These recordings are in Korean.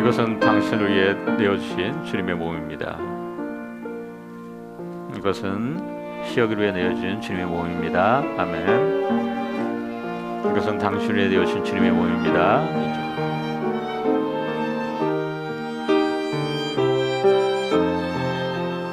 이것은 당신을 위해 내어주신 주님의 몸입니다. 이것은 희역을 위해 내어주신 주님의 몸입니다. 아멘. 이것은 당신을 위해 내어주신 주님의 몸입니다.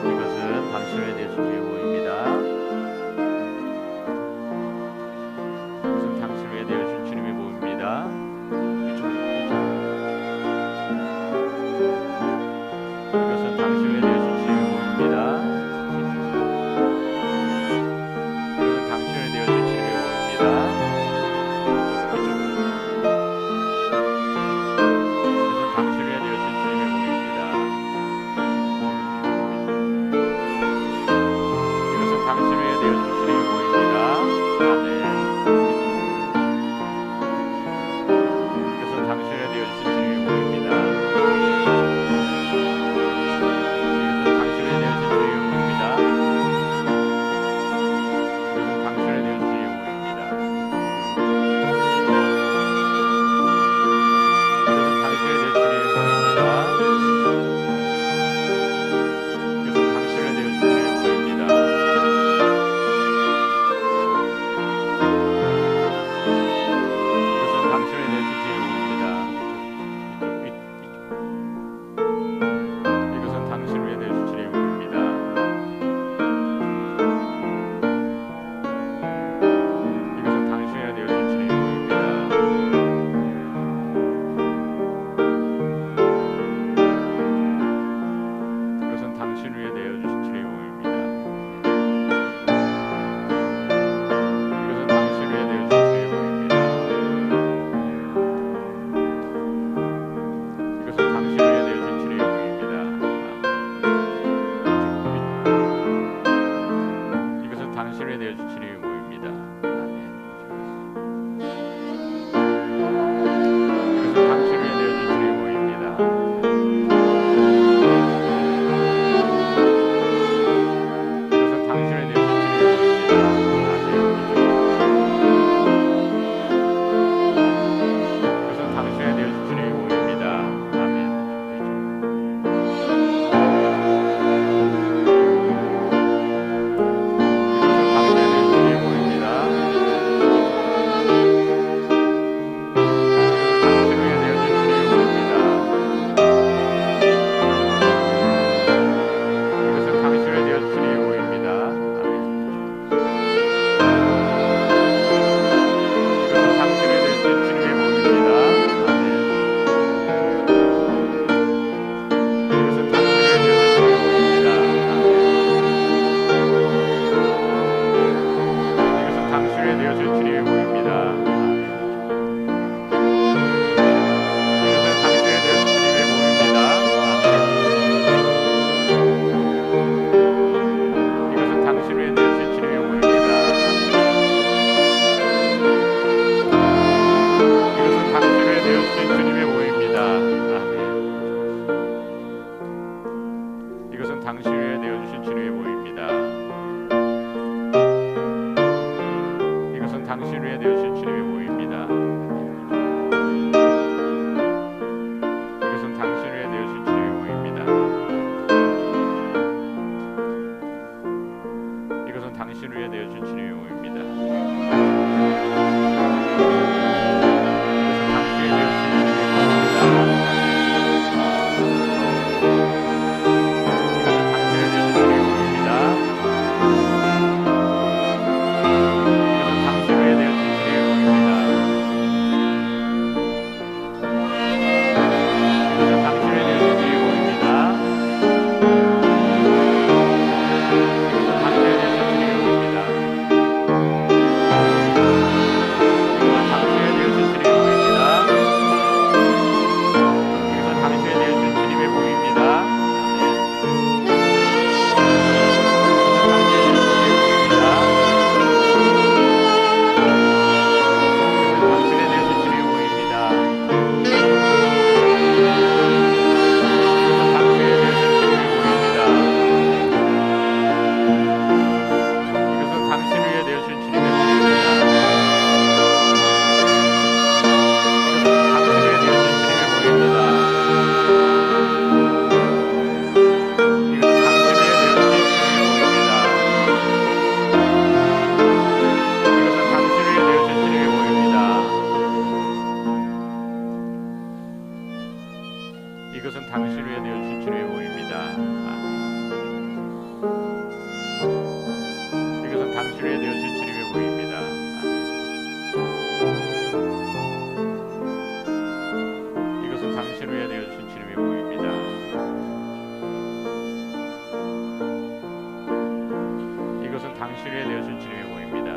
이것은 당신을 위해 내어주신 주님의 몸입니다. 이것은 당신을 위해 내어주신 주님의 몸입니다. 이것은 당신을 위해 내어주신 주님의 몸입니다. 이것은 당신을 위해 내어주신 주님의 몸입니다. 당신을 위해 되어진 주님의 모임입니다. 이것은 당신을 위해 되어진 주님의 모임입니다. 이것은 당신을 위해 되어진 주님의 모임입니다.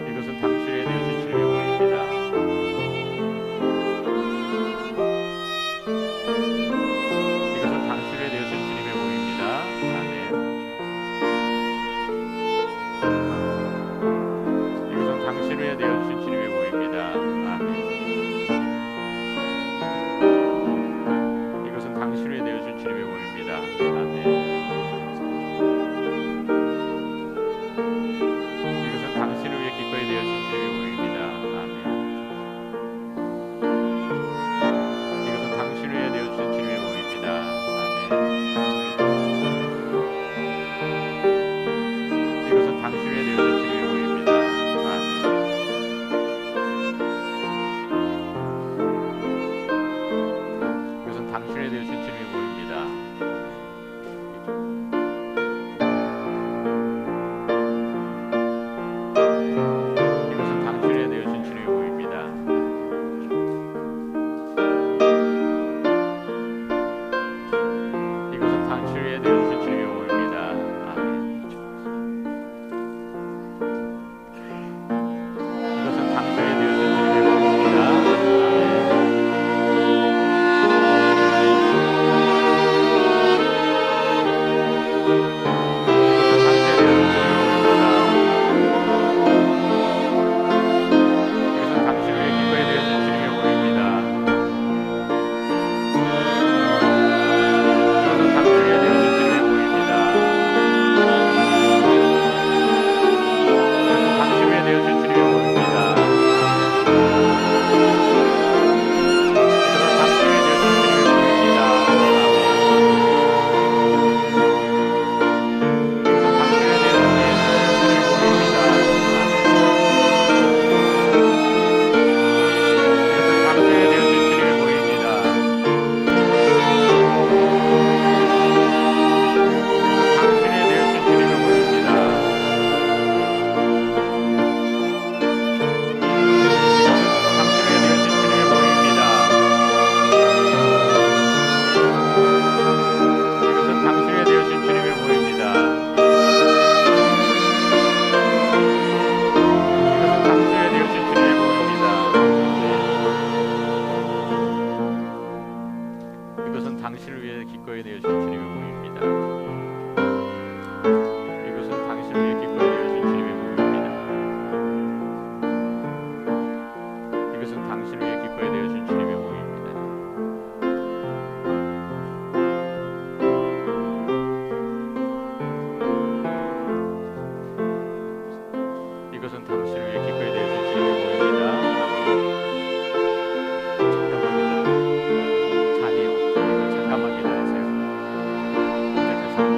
이것은 당신을 위해 되어진 주님의 모임입니다. 이것은 당신을 위해 되어진 주님의 모임입니다. 아멘. 이것은 당신을 위해 되어진 주님의 모임입니다. 아멘. 이것은 당신을 위해 되어진 주님의 모임입니다. 아멘. 이것은 당신을 위해 기꺼이 되어진 주님의 모임입니다. 아멘. 이것은 당신을 위해 되어진 주님의 모임입니다. 아멘. 이것은 당신을 위해 되어진 주님의 모임입니다. 아멘. 이것은 당신을 위해 되어진 주님의 모임입니다. 이것은 당신을 위해 되어진 주님의 모임입니다. 이것은 당신을 위해 되어진 주님의 모임입니다. 아멘. 이것은 당신을 위해 되어진 주님의 모임입니다. 이것은 당신을 위해 기꺼이 되어진 주님의 모임입니다. 이것은 당신을 위해 되어진 주님의 모임입니다. 이것은 당신을 위해 되어진 주님의 모임입니다. 이것은 당신을 위해 되어진 주님의 모임입니다. 이것은 당신을 위해 되어진 주님의 모임입니다. 당신에 되어진 주님의 모임입니다. 당신에 되어진 주님의 모임입니다. 당신에 되어진 주님의 모임입니다. 이것은 당신에 되어진 주님의 모임입니다. 이것은 당신에 되어진 주님의 모임입니다. 이것은 당신을 위해 기꺼이 되어진 주님의 모임입니다. 이것은 당신을 위해 기꺼이 되어진 주님의 모임입니다. 이것은 당신을 위해 기꺼이 되어진 주님의 모임입니다. 이것은 당신을 위해 기꺼이 되어진 주님의 모임입니다. 잠깐만 기다리세요. 잠깐만 기다리세요.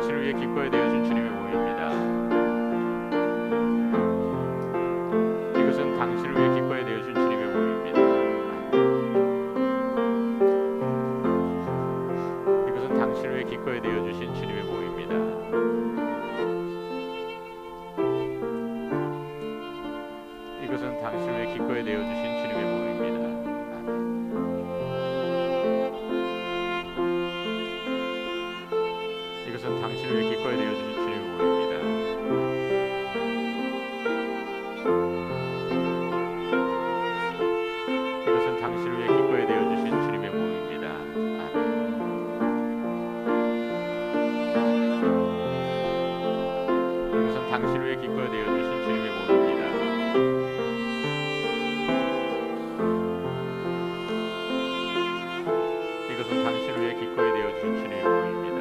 당신을 위해 기꺼이 되어준 주님의 모임입니다. 이것은 당신을 위해 기꺼이 되어준 주님의 모임입니다. 이것은 당신을 위해 기꺼이 되어주신 주님의 모임입니다. 이것은 당신을 위해 기꺼이 되어주신 주님의 모임입니다. 이것은 당신을 위해 기꺼이 되어주신 주님의 모임입니다. 이것은 당신을 위해 기꺼이 되어주신 주님의 모임입니다. 이것은 당신을 위해 기꺼이 되어주신 주님의 모임입니다. 이것은 당신을 위해 기꺼이 되어주신 주님의 모임입니다.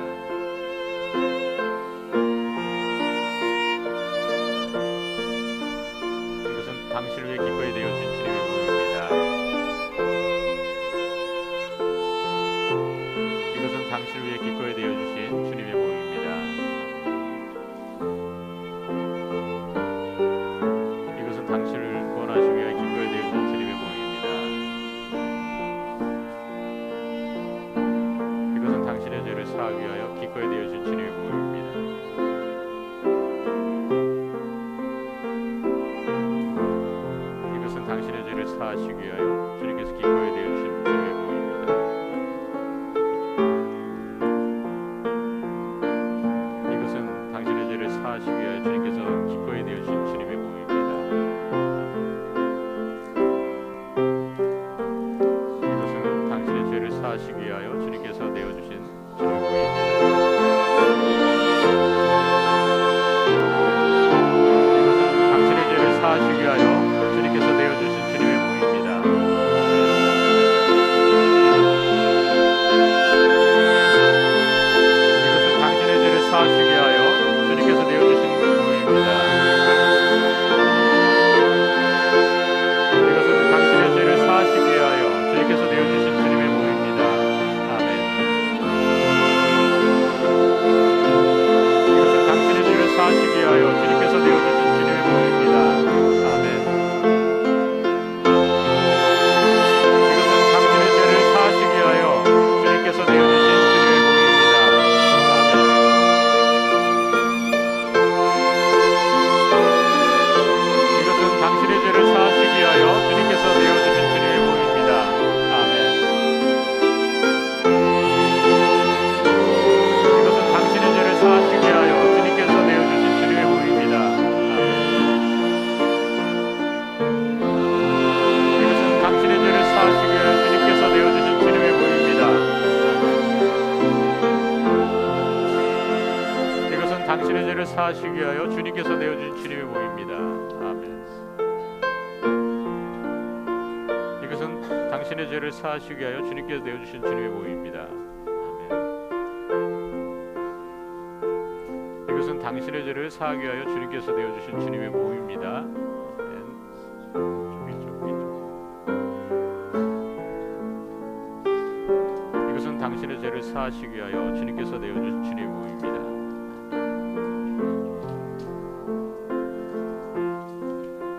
이것은 당신을 위해 기꺼이 되어주신 주님의 모임입니다. 이것은 당신을 위해 기꺼이 되어주신 주님의 모임입니다. 이것은 당신을 구원하시기 위해 기꺼이 되어주신 주님의 모임입니다. 이것은 당신의 죄를 사하기 위하여 기꺼이 되어주신 주님의 모임입니다. 이것은 당신의 죄를 사하시기 위하여 주님께서 기꺼이 되어주신 주님의 모임입니다. 이것은 당신의 죄를 사하시기 위하여 주님께서 기꺼이 되어주신 주님의 모임입니다. 이것은 당신의 죄를 사하시기 위하여 주님께서 내어주신 주님의 모임입니다. 이것은 당신의 죄를 사하시기 위하여 주님께서 내어주신 주님의 모임입니다. 이것은 당신의 죄를 사하시기 위하여 주님께서 내어주신 모임입니다. 이것은 당신의 죄를 사하시기 위하여 주님께서 내어주신 주님의 모임입니다. 아멘. 이것은 당신의 죄를 사하시기 위하여 주님께서 내어주신 주님의 모임입니다. 아멘. 이것은 당신의 죄를 사하시기 위하여 주님께서 내어주신 주님의 모임입니다. 아멘. 이것은 당신의 죄를 사하시기 위하여 주님께서 내어주신 주님의 모임입니다. 아멘. 이것은 당신의 죄를 사하시기 위하여 주님께서 내어주신 주님의 모임입니다. 이것은 당신의 죄를 사하시기 위하여 주님께서 내어주신 주님의 모임입니다. 이것은 당신의 죄를 사하시기 위하여 주님께서 내어주신 주님의 모임입니다. 아멘. 이것은 당신의 죄를 사하시기 위하여 주님께서 내어주신 주님의 모임입니다. 아멘. 이것은 당신의 죄를 사하기 위하여 주님께서 내어주신 주님의 모임입니다. 이것은 당신의 죄를 사하시기 위하여 주님께서 내어주신 주님의 모임입니다.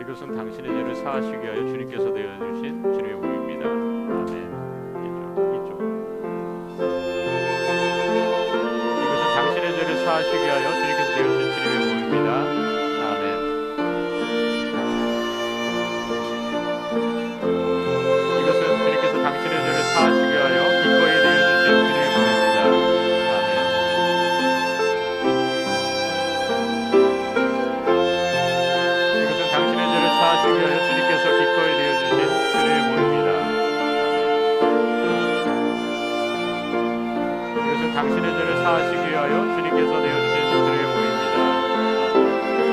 이것은 당신의 죄를 사하시기 위하여 주님께서 내어주신 주님의 모임입니다. 아멘. 이쪽. 이것은 당신의 죄를 사하시기 위하여 주님께서 내어주신 주님의 모임입니다. 아멘. 이것은 주님께서 당신의 죄를 사하시기 위하여 기꺼이 내어주신 주님의 모임입니다. 아멘. 이것은 당신의 죄를 사하시기 위하여 주님께서 기꺼이 내어주신 주님의 모임입니다. 아멘. 이것은 당신의 죄를 사하시기 위하여 주님께서 내어주신 주님의 모임입니다. 아멘.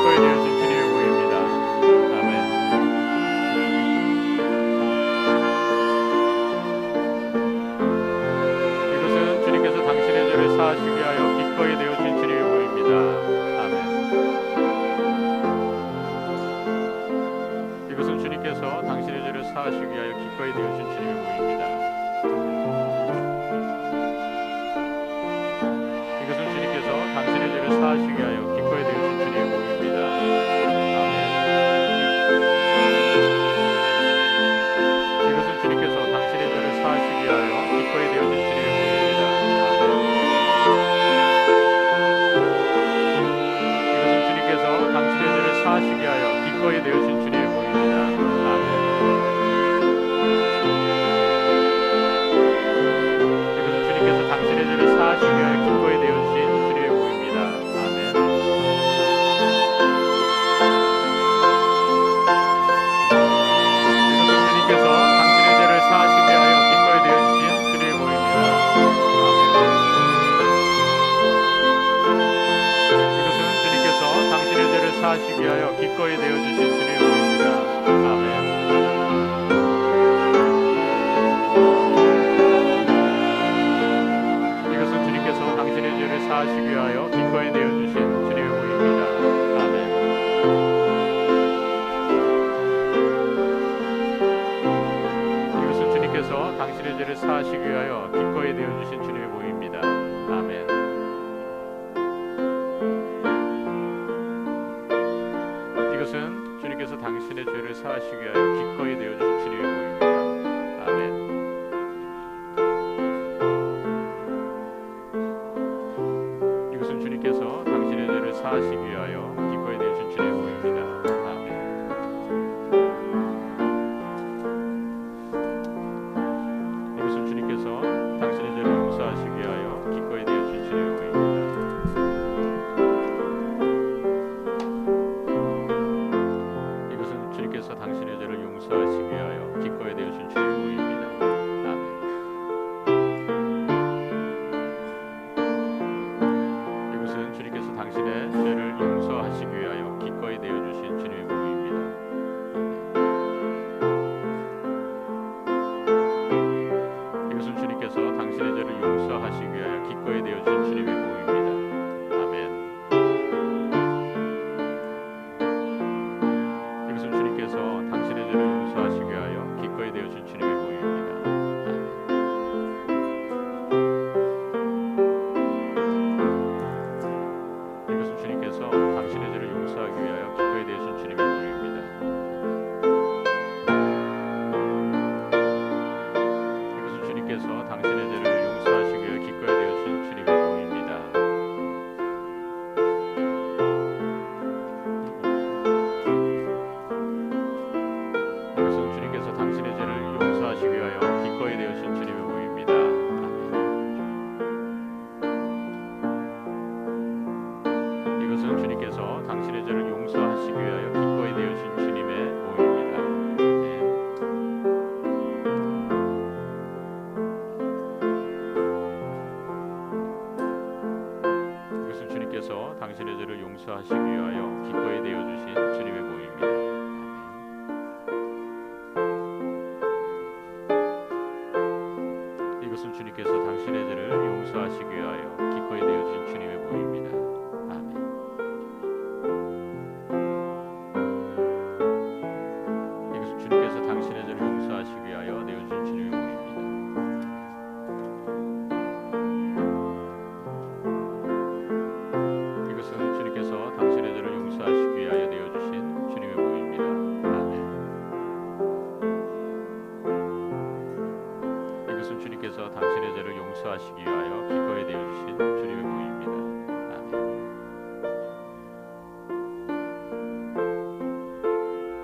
기꺼이 되어진 주님의 모임입니다. 아멘. 이것은 주님께서 당신의 죄를 사하시기 위하여 기꺼이 되어진 주님의 모임입니다. 아멘. 이것은 주님께서 당신의 죄를 사하시기 위하여 기꺼이 되어진 주님의 모임입니다. 이것은 주님께서 당신의 죄를 사하시기 위하여 기꺼이 되어진 주님의 모임입니다. 아멘. 이것은 주님께서 당신의 죄를 사하시기 위하여 기꺼이 되어진 주님의 모임입니다. 아멘. 이것은 주님께서 당신의 죄를 사하시기 위하여 기꺼이 되어진 주님의 모임입니다. 아멘. 이것은 주님께서 당신의 죄를 사하시기 위하여 기꺼이 되어진 주님의 모임입니다. 아멘. 이것은 주님께서 당신의 죄를 사하시기 위하여 기꺼이 되어주신 주님의 모임입니다. 이것은 주님께서 당신의 죄를 사하시기 위하여 기꺼이 되어주신 주님의 모임입니다. 아멘. 이것은 주님께서 당신의 죄를 사하시기 위하여 기꺼이 되어주신 주님의 모임입니다. 아멘. 이것은 주님께서 당신의 죄를 사하시기 위하여 기꺼이 되어주신 주님의 모임입니다. 아멘. 이것은 주님께서 당신의 죄를 사하시기 위하여 기꺼이 되어주신 주님의 모임입니다. 아멘. 이것은 주님께서 당신의 죄를 사하시기 위하여 기꺼이 되어주신 주님의 모임입니다. 아멘. 이것은 주님께서 당신의 죄를 용서하시기 위하여 기꺼이 되어주신 주님의 모임입니다. 이것은 주님께서 당신의 죄를 용서하시기 위하여 기꺼이 되어주신 주님의 모임입니다. 아멘. 이것은 주님께서 당신의 죄를 용서하시기 위하여 기꺼이 되어주신 주님의 모임입니다. 이것은 주님께서 당신의 죄를 용서하시기 위하여 기꺼이 되어주신 주님의 모임입니다. 아멘. 이것은 주님께서 당신의 죄를 용서하시기 위하여 기꺼이 되어주신 주님의 모임입니다. 이것은 주님께서 당신의 죄를 용서하기 위하여 기꺼이 되어주신 주님의 모임입니다. 이것은 주님께서 당신의 죄를 용서하시기 위하여 기꺼이 되어주신 주님의 모임입니다. 이것은 주님께서 당신의 죄를 용서하시기 위하여 기꺼이 되어주신 주님의 모임입니다. 이것은 주님께서 당신의 죄를 용서하시기 위하여 기꺼이 되어주신 주님의 모임입니다. 이것은 주님께서 당신의 죄를 용서하시기 위하여 기꺼이 되어주신 주님의 모임입니다. 이것은 주님께서 당신의 죄를 용서하시기 위하여 기꺼이 되어주신 주님의 모임입니다. 아멘. 이것은 주님께서 당신의 죄를 용서하시기 위하여 내어주신 주님의 모임입니다. 이것은 주님께서 당신의 죄를 용서하시기 위하여 내어주신 주님의 모임입니다. 아멘. 이것은 주님께서 당신의 죄를 용서하시기 위하여 기꺼이 되어주신 주님의 모임입니다. 아멘.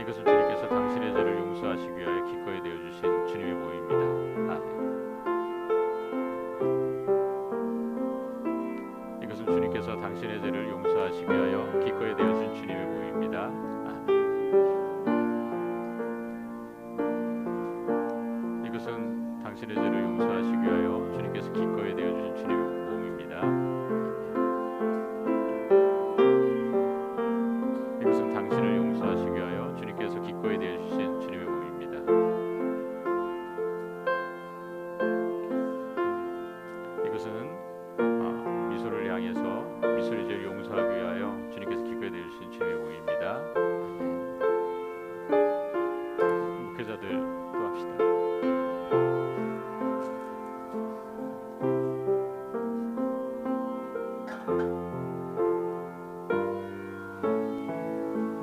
이것은 주님께서 당신의 죄를 용서하시기 위하여 기꺼이 되어주신 주님의 모임입니다. 아멘. 이것은 주님께서 당신의 죄를 용서하시기 위하여 기꺼이 되어주신 주님의 모임입니다. 아멘. 이것은 당신의 죄를 용서하시기 위하여 주님께서 기꺼이 되어주신 주님의 몸입니다. 기꺼이 되어 주신 주님의 몸입니다. 이것은 미소를 향해서 미소의 죄를 용서하기 위하여 주님께서 기꺼이 되어 주신 주님의 몸입니다. 목회자들 또 합시다.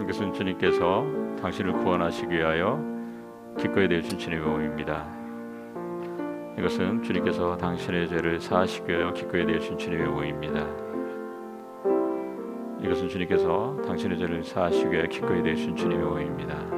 이것은 주님께서 당신을 구원하시기 위하여 기꺼이 되어주신 주님의 몸입니다. 이것은 주님께서 당신의 죄를 사하시기 위하여 기꺼이 되어주신 주님의 몸입니다. 이것은 주님께서 당신의 죄를 사하시기 위하여 기꺼이 되어주신 주님의 몸입니다.